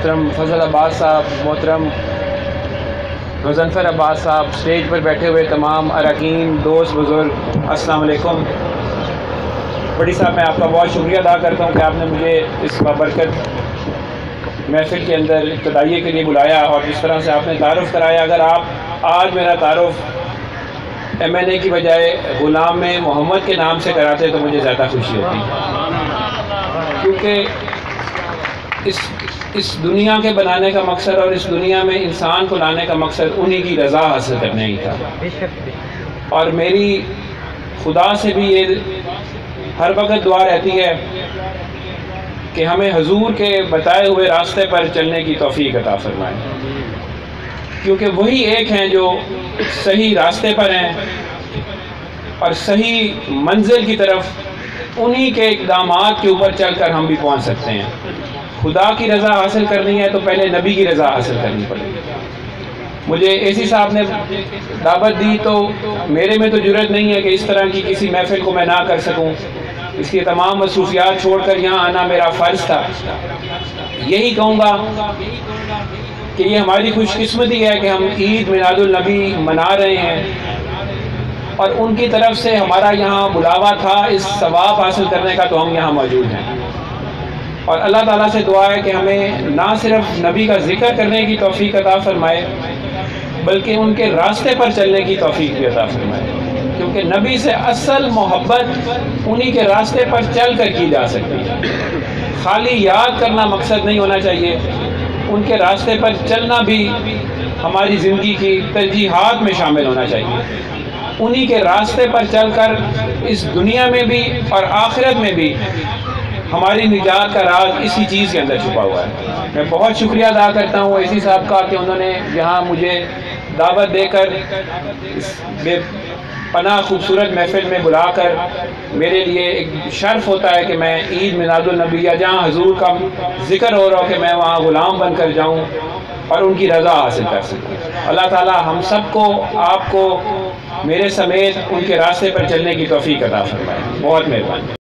محترم فضل عباس صاحب، محترم مظفر عباس صاحب، اسٹیج پر بیٹھے ہوئے تمام اراکین، دوست، بزرگ، السلام علیکم۔ بڑی صاحب، میں آپ کا بہت شکریہ ادا کرتا ہوں کہ آپ نے مجھے اس بابرکت محفل کے اندر ابتدائیے کے لیے بلایا اور جس طرح سے آپ نے تعارف کرایا۔ اگر آپ آج میرا تعارف MNA کی بجائے غلام محمد کے نام سے کراتے تو مجھے زیادہ خوشی ہوتی، کیونکہ اس دنیا کے بنانے کا مقصد اور اس دنیا میں انسان کو لانے کا مقصد انہی کی رضا حاصل کرنے ہی تھا۔ اور میری خدا سے بھی یہ ہر وقت دعا رہتی ہے کہ ہمیں حضور کے بتائے ہوئے راستے پر چلنے کی توفیق عطا فرمائے، کیونکہ وہی ایک ہیں جو صحیح راستے پر ہیں اور صحیح منزل کی طرف انہی کے اقدامات کے اوپر چل کر ہم بھی پہنچ سکتے ہیں۔ خدا کی رضا حاصل کرنی ہے تو پہلے نبی کی رضا حاصل کرنی پڑے گی۔ مجھے AC صاحب نے دعوت دی تو میرے میں تو جرأت نہیں ہے کہ اس طرح کی کسی محفل کو میں نہ کر سکوں۔ اس کی تمام مصروفیات چھوڑ کر یہاں آنا میرا فرض تھا۔ یہی کہوں گا کہ یہ ہماری خوش قسمتی ہے کہ ہم عید میلاد النبی منا رہے ہیں اور ان کی طرف سے ہمارا یہاں بلاوا تھا اس ثواب حاصل کرنے کا، تو ہم یہاں موجود ہیں۔ اور اللہ تعالیٰ سے دعا ہے کہ ہمیں نہ صرف نبی کا ذکر کرنے کی توفیق عطا فرمائے بلکہ ان کے راستے پر چلنے کی توفیق بھی عطا فرمائے، کیونکہ نبی سے اصل محبت انہی کے راستے پر چل کر کی جا سکتی ہے۔ خالی یاد کرنا مقصد نہیں ہونا چاہیے، ان کے راستے پر چلنا بھی ہماری زندگی کی ترجیحات میں شامل ہونا چاہیے۔ انہی کے راستے پر چل کر اس دنیا میں بھی اور آخرت میں بھی ہماری نجات کا راز اسی چیز کے اندر چھپا ہوا ہے۔ میں بہت شکریہ ادا کرتا ہوں AC صاحب کا کہ انہوں نے یہاں مجھے دعوت دے کر اس بے پناہ خوبصورت محفل میں بلا کر میرے لیے ایک شرف ہوتا ہے کہ میں عید میلاد النبی یا جہاں حضور کا ذکر ہو رہا ہو کہ میں وہاں غلام بن کر جاؤں اور ان کی رضا حاصل کر سکوں۔ اللہ تعالی ہم سب کو، آپ کو، میرے سمیت ان کے راستے پر چلنے کی توفیق عطا فرمائے۔ بہت مہربانی۔